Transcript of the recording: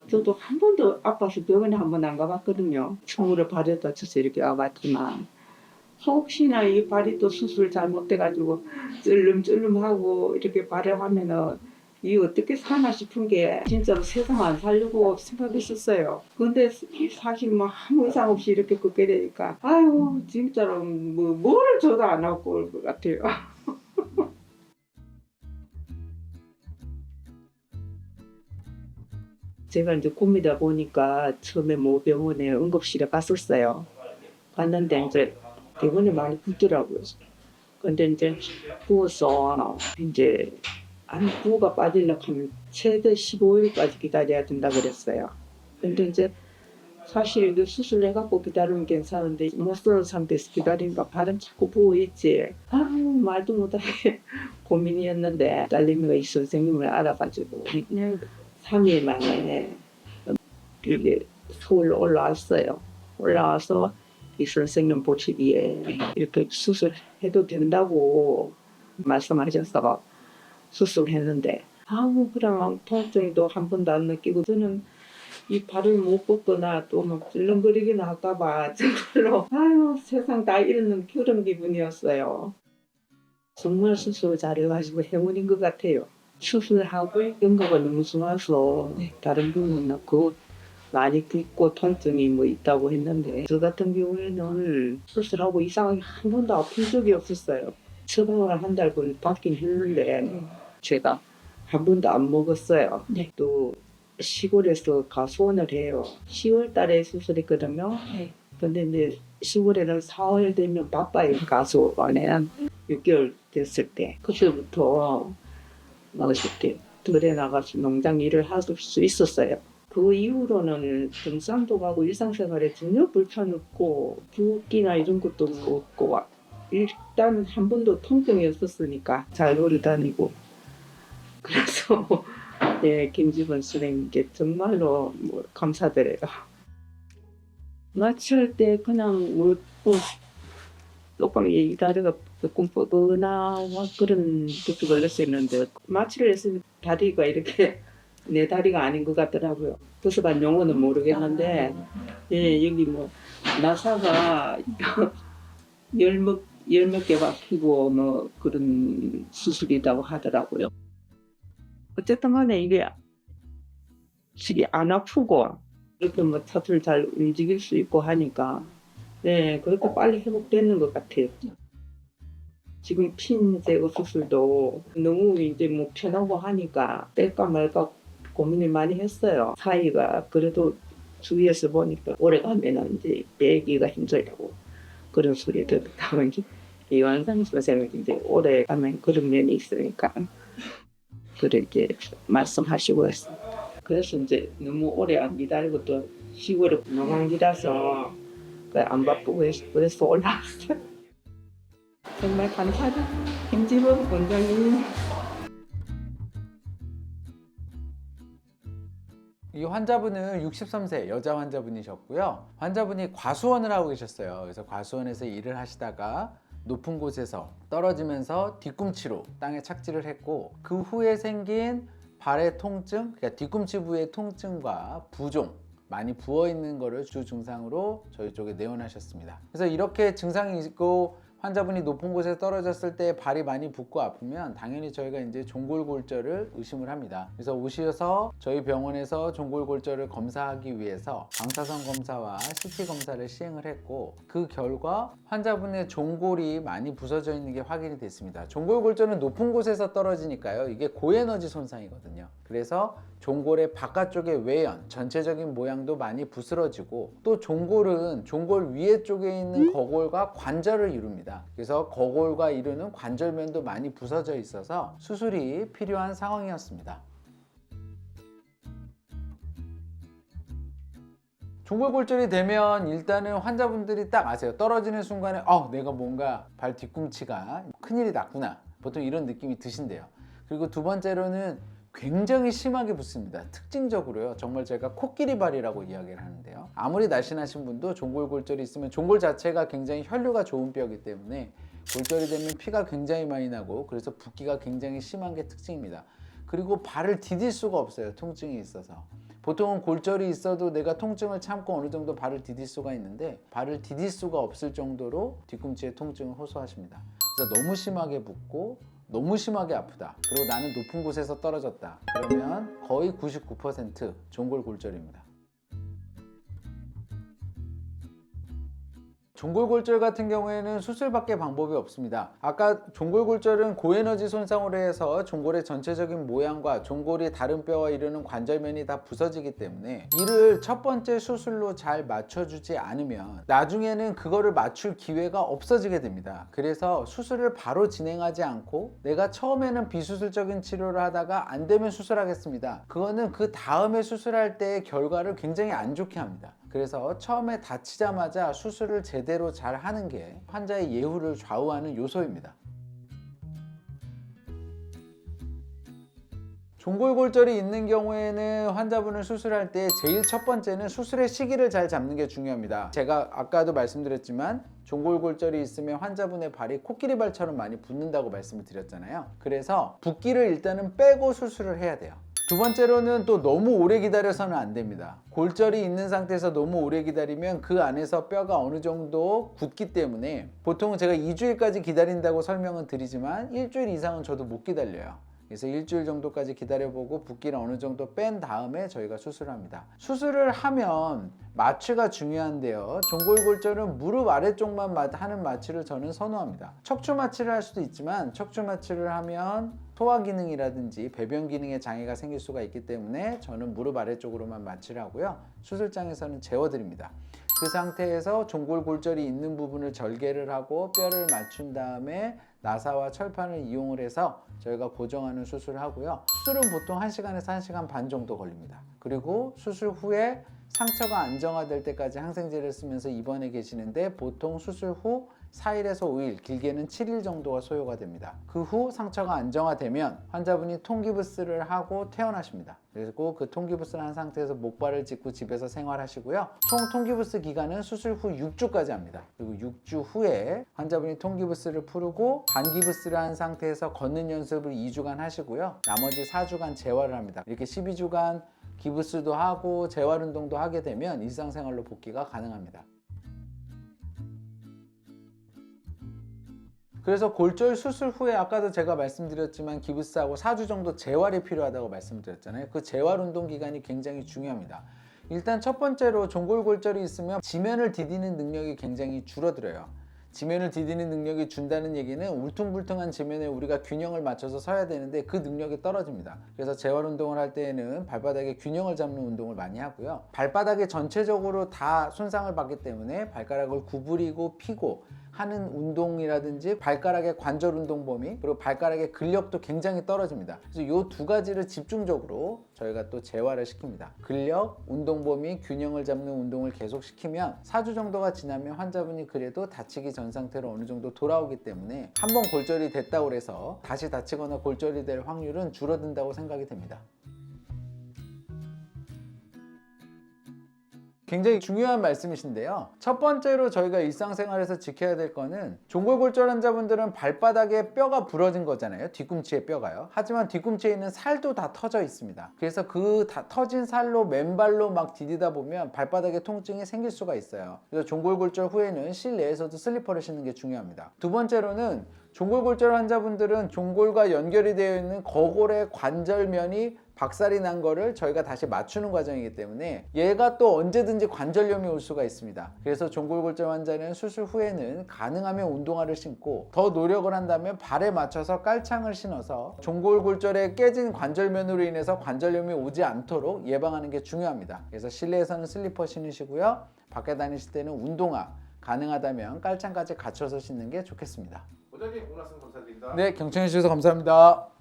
저도 한 번도 아파서 병원에 한 번 안 가봤거든요. 처음으로 발에 다쳐서 이렇게 와봤지만 혹시나 이 발이 또 수술 잘못돼가지고 쩔름쩔름하고 이렇게 발을 하면은 이 어떻게 사나 싶은 게 진짜로 세상 안 살려고 생각했었어요. 근데 사실 뭐 아무 이상 없이 이렇게 걷게 되니까 아유 진짜로 뭐 뭐를 줘도 안 하고 올 것 같아요. 제가 이제 꿈이다 보니까 처음에 모병원에 응급실에 갔었어요. 갔는데 이제 대본에 많이 붓더라고요. 근데 이제 부어서 이제 안 부어가 빠지려고 하면 최대 15일까지 기다려야 된다 그랬어요. 근데 이제 사실 그 수술해갖고 기다리면 괜찮은데 못 쓰는 상태에서 기다리니까 발은 자꾸 부어있지. 아 말도 못하게 고민이었는데 딸내미가 이 선생님을 알아가지고 그냥 3일 만에 이렇게 서울로 올라왔어요. 올라와서 이 선생님 보시기에 이렇게 수술해도 된다고 말씀하셔서 수술했는데 아무 그런 통증도 한 번도 안 느끼고 저는 이 발을 못 뻗거나 또 막 찔렁거리기나 할까봐 정말로 아유 세상 다 잃는 그런 기분이었어요. 정말 수술 잘해가지고 행운인 것 같아요. 수술하고 연고가 너무 좋아서 다른 분은 그 많이 붓고 통증이 뭐 있다고 했는데 저 같은 경우에는 수술하고 이상하게 한 번도 아픈 적이 없었어요. 처방을 한 달 건 받긴 했는데 제가 한 번도 안 먹었어요. 네. 또 시골에서 가수원을 해요. 10월 달에 수술했거든요. 네. 근데 이제 10월에는 4월 되면 바빠요. 가수원에는 6개월 됐을 때 그때부터 이렇게 들에 나가서 농장 일을 할 수 있었어요. 그 이후로는 등산도 가고 일상생활에 전혀 불편 없고 붓기나 이런 것도 없고 일단 한 번도 통증이 없었으니까 잘 놀이 다니고 그래서 네, 김지번 선생님께 정말로 뭐 감사드려요. 마취할 때 그냥 뭐 똑바로 이 다리가 조금 뻗거나 그런 것도 걸렸었는데 마취를 했으니 다리가 이렇게 내 다리가 아닌 것 같더라고요. 도서관 용어는 모르겠는데 예, 여기 뭐 나사가 열몇 개 박히고 뭐 그런 수술이라고 하더라고요. 어쨌든 간에 이게 안 아프고 이렇게 뭐 탓을 잘 움직일 수 있고 하니까 네, 그렇게 빨리 회복되는 것 같아요. 지금 핀 제거 수술도 너무 이제 뭐 편하고 하니까 뺄까 말까 고민을 많이 했어요. 사이가 그래도 주위에서 보니까 오래 가면은 이제 빼기가 힘들다고 그런 소리 듣다 보니 이완상 선생님이 이제 오래 가면 그런 면이 있으니까 그렇게 말씀하시고 했습니다. 그래서 이제 너무 오래 안 기다리고 또 시골에 농항이라서 안 바쁘고 해서 그래서 올라왔어요. 정말 감사합니다. 김지범 원장님. 이 환자분은 63세 여자 환자분이셨고요. 환자분이 과수원을 하고 계셨어요. 그래서 과수원에서 일을 하시다가 높은 곳에서 떨어지면서 뒤꿈치로 땅에 착지를 했고 그 후에 생긴 발의 통증, 그러니까 뒤꿈치 부위의 통증과 부종, 많이 부어있는 거를 주 증상으로 저희 쪽에 내원하셨습니다. 그래서 이렇게 증상이 있고 환자분이 높은 곳에 떨어졌을 때 발이 많이 붓고 아프면 당연히 저희가 이제 종골골절을 의심을 합니다. 그래서 오셔서 저희 병원에서 종골골절을 검사하기 위해서 방사선 검사와 CT 검사를 시행을 했고 그 결과 환자분의 종골이 많이 부서져 있는 게 확인이 됐습니다. 종골골절은 높은 곳에서 떨어지니까요. 이게 고에너지 손상이거든요. 그래서 종골의 바깥쪽의 외연, 전체적인 모양도 많이 부스러지고 또 종골은 종골 위에 쪽에 있는 거골과 관절을 이룹니다. 그래서 거골과 이루는 관절면도 많이 부서져 있어서 수술이 필요한 상황이었습니다. 종골골절이 되면 일단은 환자분들이 딱 아세요. 떨어지는 순간에 내가 뭔가 발 뒤꿈치가 큰일이 났구나. 보통 이런 느낌이 드신대요. 그리고 두 번째로는 굉장히 심하게 붓습니다. 특징적으로요. 정말 제가 코끼리 발이라고 이야기를 하는데요. 아무리 날씬하신 분도 종골골절이 있으면 종골 자체가 굉장히 혈류가 좋은 뼈이기 때문에 골절이 되면 피가 굉장히 많이 나고 그래서 붓기가 굉장히 심한 게 특징입니다. 그리고 발을 디딜 수가 없어요. 통증이 있어서. 보통은 골절이 있어도 내가 통증을 참고 어느 정도 발을 디딜 수가 있는데 발을 디딜 수가 없을 정도로 뒤꿈치에 통증을 호소하십니다. 그래서 너무 심하게 붓고 너무 심하게 아프다. 그리고 나는 높은 곳에서 떨어졌다. 그러면 거의 99% 종골골절입니다. 종골골절 같은 경우에는 수술밖에 방법이 없습니다. 아까 종골골절은 고에너지 손상으로 해서 종골의 전체적인 모양과 종골이 다른 뼈와 이루는 관절면이 다 부서지기 때문에 이를 첫 번째 수술로 잘 맞춰주지 않으면 나중에는 그거를 맞출 기회가 없어지게 됩니다. 그래서 수술을 바로 진행하지 않고 내가 처음에는 비수술적인 치료를 하다가 안 되면 수술하겠습니다. 그거는 그 다음에 수술할 때의 결과를 굉장히 안 좋게 합니다. 그래서 처음에 다치자마자 수술을 제대로 잘 하는 게 환자의 예후를 좌우하는 요소입니다. 종골골절이 있는 경우에는 환자분을 수술할 때 제일 첫 번째는 수술의 시기를 잘 잡는 게 중요합니다. 제가 아까도 말씀드렸지만 종골골절이 있으면 환자분의 발이 코끼리발처럼 많이 붓는다고 말씀을 드렸잖아요. 그래서 붓기를 일단은 빼고 수술을 해야 돼요. 두 번째로는 또 너무 오래 기다려서는 안 됩니다. 골절이 있는 상태에서 너무 오래 기다리면 그 안에서 뼈가 어느 정도 굳기 때문에 보통 제가 2주일까지 기다린다고 설명은 드리지만 일주일 이상은 저도 못 기다려요. 그래서 일주일 정도까지 기다려보고 붓기를 어느 정도 뺀 다음에 저희가 수술을 합니다. 수술을 하면 마취가 중요한데요. 종골골절은 무릎 아래쪽만 하는 마취를 저는 선호합니다. 척추 마취를 할 수도 있지만 척추 마취를 하면 소화 기능이라든지 배변 기능에 장애가 생길 수가 있기 때문에 저는 무릎 아래쪽으로만 마취를 하고요. 수술장에서는 재워드립니다. 그 상태에서 종골골절이 있는 부분을 절개를 하고 뼈를 맞춘 다음에 나사와 철판을 이용을 해서 저희가 고정하는 수술을 하고요. 수술은 보통 1시간에서 1시간 반 정도 걸립니다. 그리고 수술 후에 상처가 안정화될 때까지 항생제를 쓰면서 입원해 계시는데 보통 수술 후 4일에서 5일, 길게는 7일 정도가 소요가 됩니다. 그 후 상처가 안정화되면 환자분이 통기부스를 하고 퇴원하십니다. 그리고 그 통기부스를 한 상태에서 목발을 짚고 집에서 생활하시고요. 총 통기부스 기간은 수술 후 6주까지 합니다. 그리고 6주 후에 환자분이 통기부스를 풀고 반기부스를 한 상태에서 걷는 연습을 2주간 하시고요. 나머지 4주간 재활을 합니다. 이렇게 12주간 기부스도 하고 재활 운동도 하게 되면 일상생활로 복귀가 가능합니다. 그래서 골절 수술 후에 아까도 제가 말씀드렸지만 기부스하고 4주 정도 재활이 필요하다고 말씀드렸잖아요. 그 재활 운동 기간이 굉장히 중요합니다. 일단 첫 번째로 종골골절이 있으면 지면을 디디는 능력이 굉장히 줄어들어요. 지면을 디디는 능력이 준다는 얘기는 울퉁불퉁한 지면에 우리가 균형을 맞춰서 서야 되는데 그 능력이 떨어집니다. 그래서 재활 운동을 할 때에는 발바닥에 균형을 잡는 운동을 많이 하고요. 발바닥에 전체적으로 다 손상을 받기 때문에 발가락을 구부리고 펴고 하는 운동이라든지 발가락의 관절 운동 범위 그리고 발가락의 근력도 굉장히 떨어집니다. 그래서 이 두 가지를 집중적으로 저희가 또 재활을 시킵니다. 근력, 운동 범위, 균형을 잡는 운동을 계속 시키면 4주 정도가 지나면 환자분이 그래도 다치기 전 상태로 어느 정도 돌아오기 때문에 한번 골절이 됐다고 해서 다시 다치거나 골절이 될 확률은 줄어든다고 생각이 됩니다. 굉장히 중요한 말씀이신데요. 첫 번째로 저희가 일상생활에서 지켜야 될 거는 종골골절 환자분들은 발바닥에 뼈가 부러진 거잖아요. 뒤꿈치에 뼈가요. 하지만 뒤꿈치에 있는 살도 다 터져 있습니다. 그래서 그 다 터진 살로 맨발로 막 디디다 보면 발바닥에 통증이 생길 수가 있어요. 그래서 종골골절 후에는 실내에서도 슬리퍼를 신는 게 중요합니다. 두 번째로는 종골골절 환자분들은 종골과 연결이 되어 있는 거골의 관절면이 박살이 난 거를 저희가 다시 맞추는 과정이기 때문에 얘가 또 언제든지 관절염이 올 수가 있습니다. 그래서 종골골절 환자는 수술 후에는 가능하면 운동화를 신고 더 노력을 한다면 발에 맞춰서 깔창을 신어서 종골골절에 깨진 관절면으로 인해서 관절염이 오지 않도록 예방하는 게 중요합니다. 그래서 실내에서는 슬리퍼 신으시고요. 밖에 다니실 때는 운동화, 가능하다면 깔창까지 갖춰서 신는 게 좋겠습니다. 원장님 오늘 말씀 감사드립니다. 네, 경청해 주셔서 감사합니다.